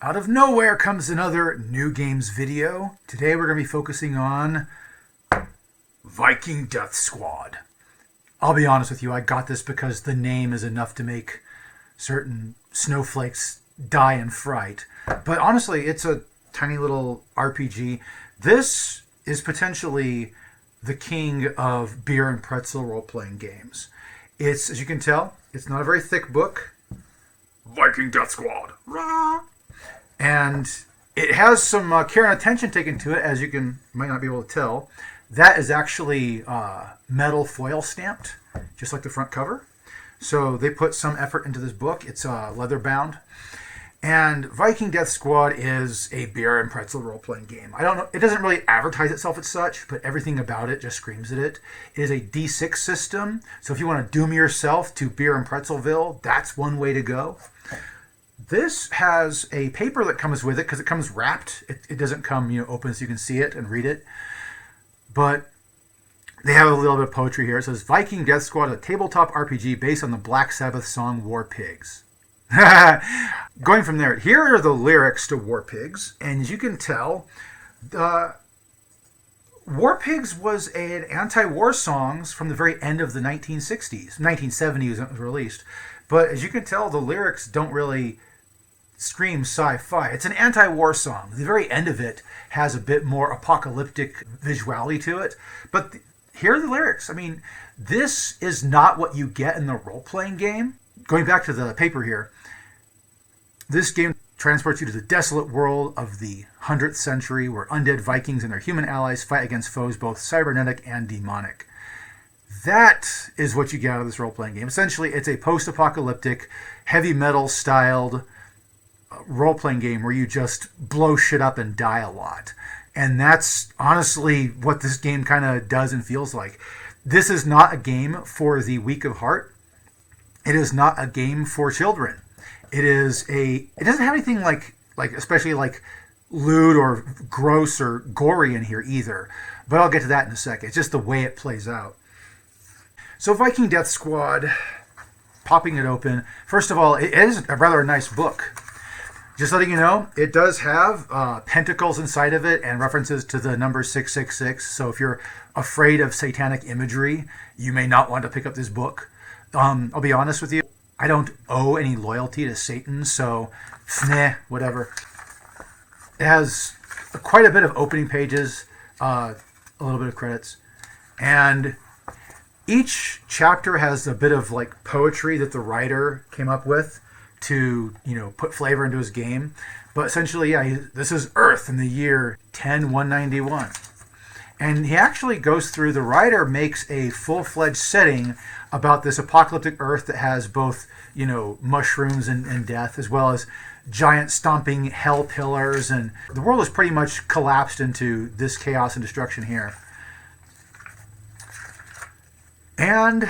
Out of nowhere comes another new games video. Today we're going to be focusing on Viking Death Squad. I'll be honest with you, I got this because the name is enough to make certain snowflakes die in fright. But honestly, it's a tiny little RPG. This is potentially the king of beer and pretzel role-playing games. It's, as you can tell, it's not a very thick book. Viking Death Squad. Rah! And it has some care and attention taken to it, as you might not be able to tell. That is actually metal foil stamped, just like the front cover. So they put some effort into this book. It's leather bound. And Viking Death Squad is a beer and pretzel role-playing game. I don't know, it doesn't really advertise itself as such, but everything about it just screams at it. It is a D6 system, so if you want to doom yourself to beer and pretzelville, that's one way to go. This has a paper that comes with it because it comes wrapped. It doesn't come open so you can see it and read it. But they have a little bit of poetry here. It says, Viking Death Squad, a tabletop RPG based on the Black Sabbath song War Pigs. Going from there, here are the lyrics to War Pigs. And as you can tell, War Pigs was an anti-war songs from the very end of the 1960s. 1970 was when it was released. But as you can tell, the lyrics don't really scream sci-fi. It's an anti-war song. The very end of it has a bit more apocalyptic visuality to it. But here are the lyrics. I mean, this is not what you get in the role-playing game. Going back to the paper here, this game transports you to the desolate world of the 100th century where undead Vikings and their human allies fight against foes both cybernetic and demonic. That is what you get out of this role-playing game. Essentially, it's a post-apocalyptic, heavy metal-styled role-playing game where you just blow shit up and die a lot. And that's honestly what this game kind of does and feels like. This is not a game for the weak of heart. It is not a game for children. It doesn't have anything like especially like lewd or gross or gory in here either. But I'll get to that in a second. It's just the way it plays out. So Viking Death Squad, popping it open. First of all, it is a rather nice book. Just letting you know, it does have pentacles inside of it and references to the number 666. So if you're afraid of satanic imagery, you may not want to pick up this book. I'll be honest with you, I don't owe any loyalty to Satan, so whatever. It has quite a bit of opening pages, a little bit of credits, and each chapter has a bit of like poetry that the writer came up with to, put flavor into his game. But essentially, this is Earth in the year 10191. And he actually goes through, the writer makes a full-fledged setting about this apocalyptic Earth that has both, mushrooms and death, as well as giant stomping hell pillars. And the world is pretty much collapsed into this chaos and destruction here. And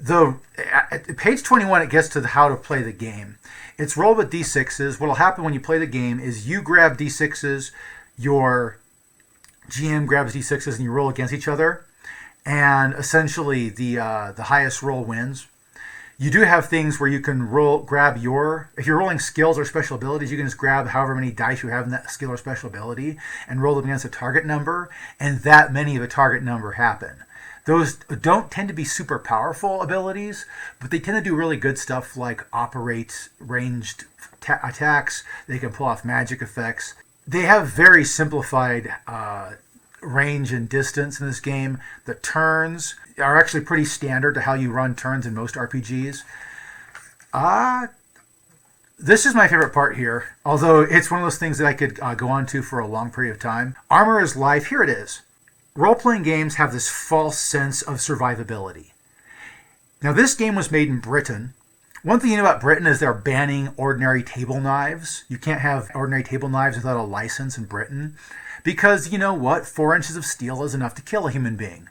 at page 21, it gets to how to play the game. It's rolled with D6s. What will happen when you play the game is you grab D6s, your GM grabs D6s, and you roll against each other. And essentially, the highest roll wins. You do have things where you can if you're rolling skills or special abilities, you can just grab however many dice you have in that skill or special ability and roll them against a target number, and that many of a target number happen. Those don't tend to be super powerful abilities, but they tend to do really good stuff like operate ranged attacks. They can pull off magic effects. They have very simplified range and distance in this game. The turns are actually pretty standard to how you run turns in most RPGs. This is my favorite part here, although it's one of those things that I could go on to for a long period of time. Armor is life. Here it is. Role-playing games have this false sense of survivability. Now, this game was made in Britain. One thing you know about Britain is they're banning ordinary table knives. You can't have ordinary table knives without a license in Britain. Because, you know what? 4 inches of steel is enough to kill a human being.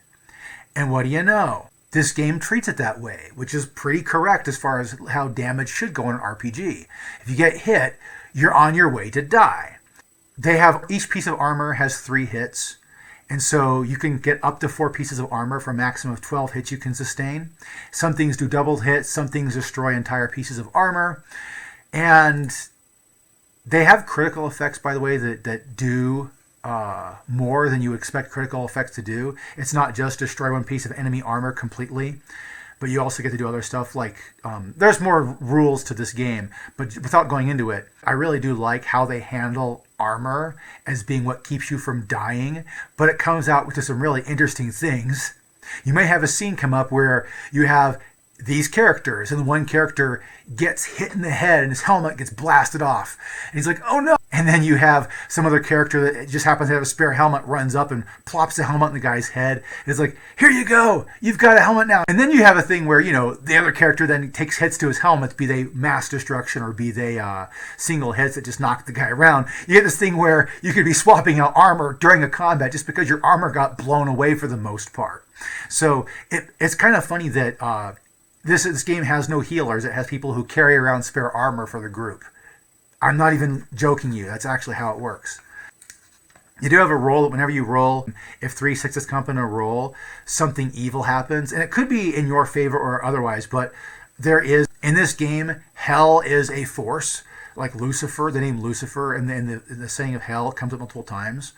And what do you know? This game treats it that way, which is pretty correct as far as how damage should go in an RPG. If you get hit, you're on your way to die. Each piece of armor has 3 hits. And so you can get up to 4 pieces of armor for a maximum of 12 hits you can sustain. Some things do double hits, some things destroy entire pieces of armor. And They have critical effects, by the way, that do more than you expect critical effects to do. It's not just destroy one piece of enemy armor completely, but you also get to do other stuff like there's more rules to this game, but without going into it, I really do like how they handle armor as being what keeps you from dying, but it comes out with some really interesting things. You may have a scene come up where you have these characters, and one character gets hit in the head and his helmet gets blasted off. And he's like, oh no! And then you have some other character that just happens to have a spare helmet, runs up and plops the helmet in the guy's head. And it's like, here you go! You've got a helmet now! And then you have a thing where, the other character then takes hits to his helmet, be they mass destruction or be they single hits that just knock the guy around. You get this thing where you could be swapping out armor during a combat just because your armor got blown away for the most part. So it's kind of funny that this game has no healers. It has people who carry around spare armor for the group. I'm not even joking you. That's actually how it works. You do have a roll that whenever you roll, if 3 6s come up in a roll, something evil happens. And it could be in your favor or otherwise, but there is, in this game, hell is a force. Like Lucifer, the name Lucifer, and the saying of hell comes up multiple times.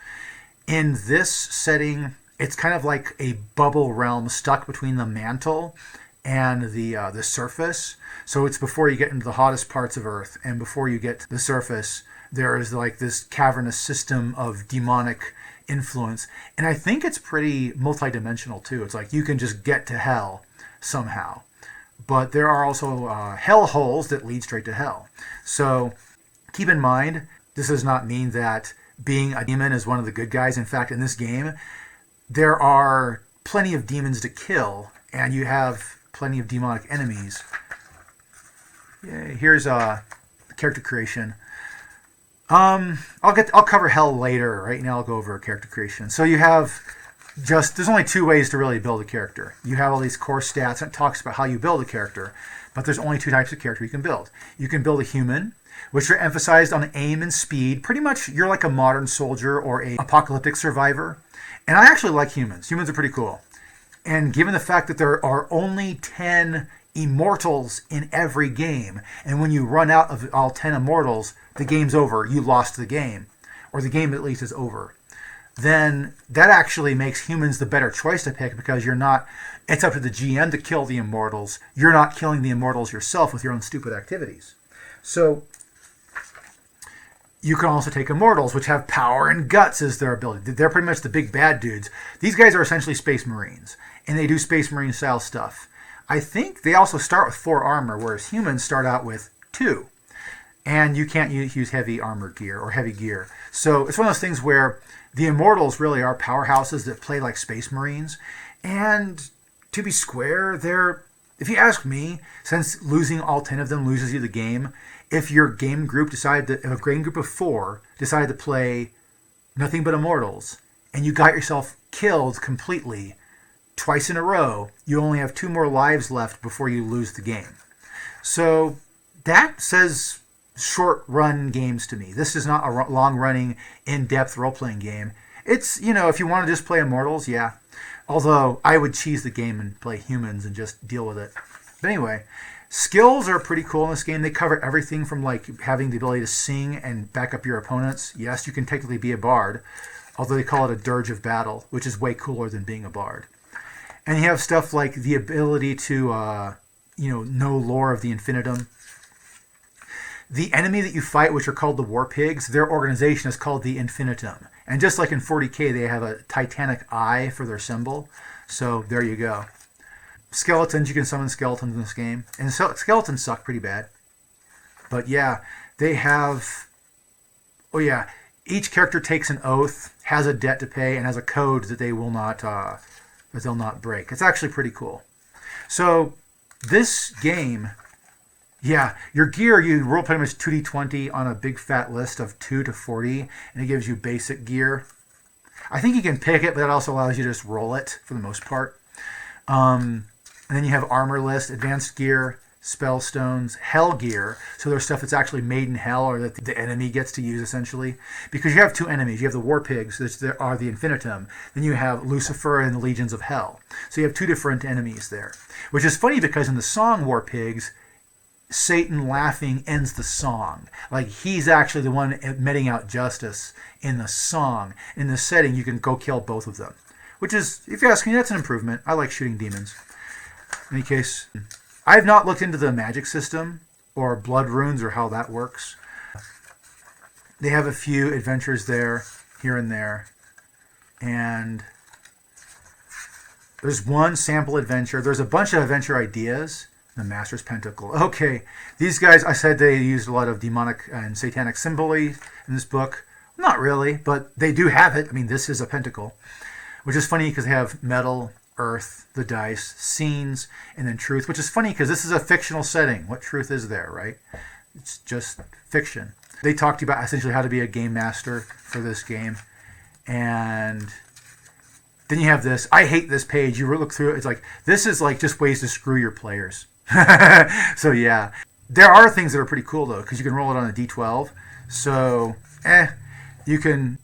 In this setting, it's kind of like a bubble realm stuck between the mantle and the surface. So it's before you get into the hottest parts of Earth, and before you get to the surface, there is like this cavernous system of demonic influence. And I think it's pretty multidimensional too. It's like you can just get to hell somehow. But there are also hell holes that lead straight to hell. So keep in mind, this does not mean that being a demon is one of the good guys. In fact, in this game, there are plenty of demons to kill, and you have plenty of demonic enemies. Yay. Here's character creation. I'll cover hell later. Right now I'll go over character creation. So you have there's only 2 ways to really build a character. You have all these core stats, and it talks about how you build a character, but there's only 2 types of character you can build. You can build a human, which are emphasized on aim and speed. Pretty much you're like a modern soldier or a apocalyptic survivor. And I actually like humans. Humans are pretty cool. And given the fact that there are only 10 immortals in every game, and when you run out of all 10 immortals, the game's over. You lost the game, or the game at least is over. Then that actually makes humans the better choice to pick, because it's up to the GM to kill the immortals. You're not killing the immortals yourself with your own stupid activities. So you can also take immortals, which have power and guts as their ability. They're pretty much the big bad dudes. These guys are essentially Space Marines, and they do Space Marine style stuff. I think they also start with 4 armor, whereas humans start out with 2. And you can't use heavy armor gear or heavy gear. So it's one of those things where the immortals really are powerhouses that play like Space Marines. And to be square, if you ask me, since losing all 10 of them loses you the game, if a game group of 4 decided to play nothing but immortals, and you got yourself killed completely twice in a row, you only have 2 more lives left before you lose the game. So that says short-run games to me. This is not a long-running, in-depth role-playing game. It's, if you want to just play immortals, yeah. Although I would cheese the game and play humans and just deal with it. But anyway, skills are pretty cool in this game. They cover everything from like having the ability to sing and back up your opponents. Yes, you can technically be a bard, although they call it a dirge of battle, which is way cooler than being a bard. And you have stuff like the ability to, know lore of the infinitum. The enemy that you fight, which are called the war pigs, their organization is called the infinitum. And just like in 40K, they have a titanic eye for their symbol. So there you go. Skeletons, you can summon skeletons in this game. And skeletons suck pretty bad. But yeah, they have... Oh yeah, each character takes an oath, has a debt to pay, and has a code that they will not... that they'll not break. It's actually pretty cool. So this game... Yeah, your gear, you roll pretty much 2d20 on a big fat list of 2 to 40, and it gives you basic gear. I think you can pick it, but that also allows you to just roll it for the most part. And then you have armor list, advanced gear, spell stones, hell gear. So there's stuff that's actually made in hell or that the enemy gets to use essentially. Because you have 2 enemies. You have the war pigs, which are the infinitum. Then you have Lucifer and the legions of hell. So you have 2 different enemies there. Which is funny because in the song War Pigs, Satan laughing ends the song. Like, he's actually the one meting out justice in the song. In the setting, you can go kill both of them. Which is, if you ask me, that's an improvement. I like shooting demons. In any case, I have not looked into the magic system or blood runes or how that works. They have a few adventures there, here and there. And there's one sample adventure. There's a bunch of adventure ideas. The Master's Pentacle. Okay, these guys, I said they used a lot of demonic and satanic symboly in this book. Not really, but they do have it. I mean, this is a pentacle, which is funny because they have metal, earth, the dice, scenes, and then truth, which is funny because this is a fictional setting. What truth is there, right? It's just fiction. They talked to you about essentially how to be a game master for this game. And then you have this. I hate this page. You look through it. It's like, this is like just ways to screw your players. So yeah, there are things that are pretty cool though, because you can roll it on a d12. So you can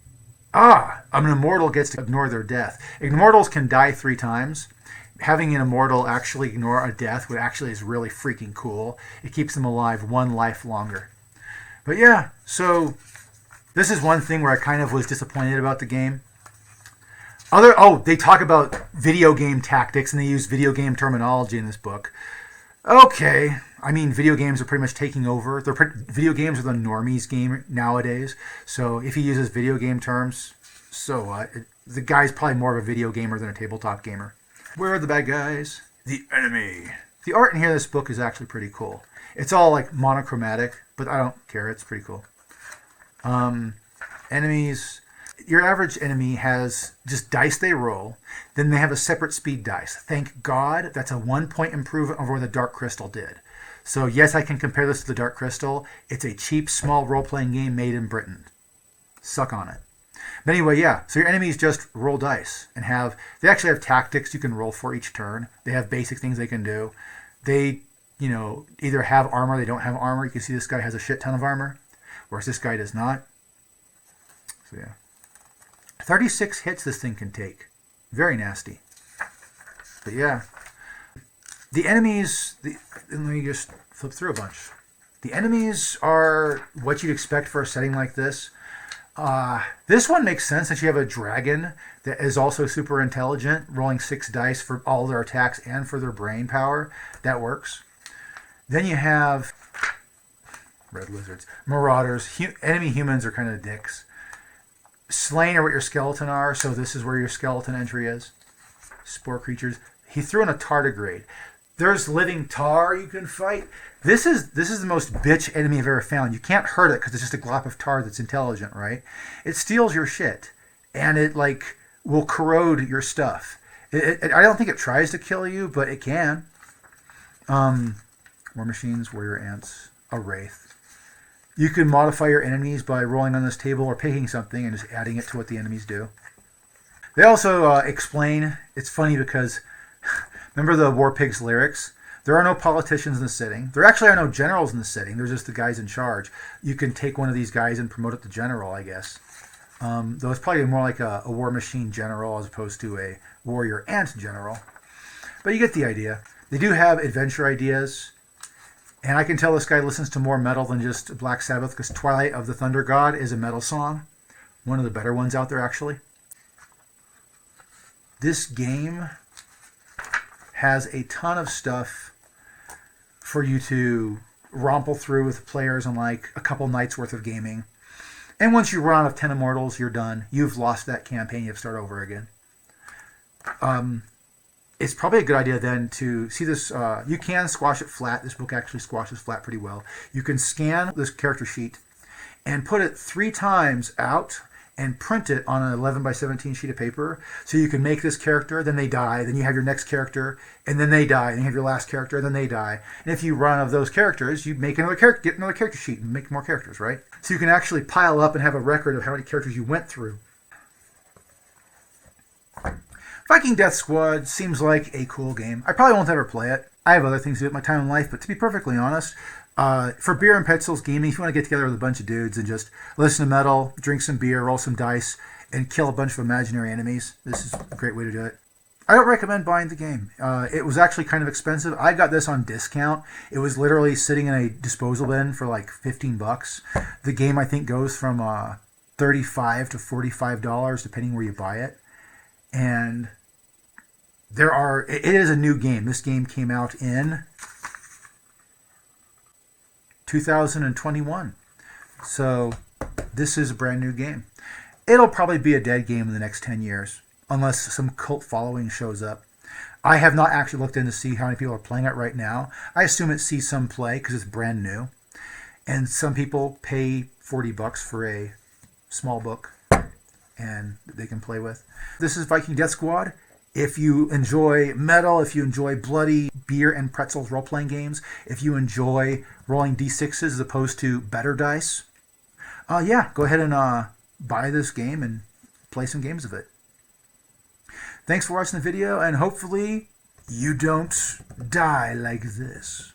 an immortal gets to ignore their death. Immortals can die 3 times. Having an immortal actually ignore a death would actually is really freaking cool. It keeps them alive 1 life longer. But yeah, so this is one thing where I kind of was disappointed about the game. They talk about video game tactics and they use video game terminology in this book. Okay, I mean, video games are pretty much taking over. Video games are the normies game nowadays. So if he uses video game terms, so what? The guy's probably more of a video gamer than a tabletop gamer. Where are the bad guys? The enemy. The art in here in this book is actually pretty cool. It's all like monochromatic, but I don't care. It's pretty cool. Enemies. Your average enemy has just dice they roll. Then they have a separate speed dice. Thank God that's a 1 point improvement over what the Dark Crystal did. So yes, I can compare this to the Dark Crystal. It's a cheap, small role-playing game made in Britain. Suck on it. But anyway, yeah. So your enemies just roll dice and they actually have tactics you can roll for each turn. They have basic things they can do. They, either have armor, they don't have armor. You can see this guy has a shit ton of armor, whereas this guy does not. So yeah. 36 hits this thing can take. Very nasty. But yeah. The enemies, let me just flip through a bunch. The enemies are what you'd expect for a setting like this. This one makes sense since you have a dragon that is also super intelligent, rolling 6 dice for all their attacks and for their brain power. That works. Then you have red lizards, marauders. Enemy humans are kind of dicks. Slain are what your skeleton are, so this is where your skeleton entry is. Spore creatures. He threw in a tardigrade. There's living tar you can fight. This is the most bitch enemy I've ever found. You can't hurt it because it's just a glop of tar that's intelligent, right? It steals your shit, and it will corrode your stuff. I don't think it tries to kill you, but it can. War machines, warrior ants, a wraith. You can modify your enemies by rolling on this table or picking something and just adding it to what the enemies do. They also explain, it's funny because, remember the War Pigs lyrics? There are no politicians in the setting. There actually are no generals in the setting. They're just the guys in charge. You can take one of these guys and promote it to general, I guess. Though it's probably more like a war machine general as opposed to a warrior ant general. But you get the idea. They do have adventure ideas. And I can tell this guy listens to more metal than just Black Sabbath because Twilight of the Thunder God is a metal song. One of the better ones out there, actually. This game has a ton of stuff for you to romple through with players in like a couple nights worth of gaming. And once you run out of 10 immortals, you're done. You've lost that campaign. You have to start over again. It's probably a good idea then to see this. You can squash it flat. This book actually squashes flat pretty well. You can scan this character sheet and put it 3 times out and print it on an 11 by 17 sheet of paper. So you can make this character, then they die, then you have your next character, and then they die, and you have your last character, and then they die. And if you run out of those characters, you make another character, get another character sheet, and make more characters, right? So you can actually pile up and have a record of how many characters you went through. Viking Death Squad seems like a cool game. I probably won't ever play it. I have other things to do with my time in life, but to be perfectly honest, for beer and pencils gaming, if you want to get together with a bunch of dudes and just listen to metal, drink some beer, roll some dice, and kill a bunch of imaginary enemies, this is a great way to do it. I don't recommend buying the game. It was actually kind of expensive. I got this on discount. It was literally sitting in a disposal bin for like $15. The game, I think, goes from $35 to $45 depending where you buy it. And it is a new game. This game came out in 2021. So this is a brand new game. It'll probably be a dead game in the next 10 years, unless some cult following shows up. I have not actually looked in to see how many people are playing it right now. I assume it sees some play because it's brand new. And some people pay $40 for a small book and they can play with. This is Viking Death Squad. If you enjoy metal, if you enjoy bloody beer and pretzels role-playing games, if you enjoy rolling d6s as opposed to better dice, yeah, go ahead and buy this game and play some games of it. Thanks for watching the video, and hopefully you don't die like this.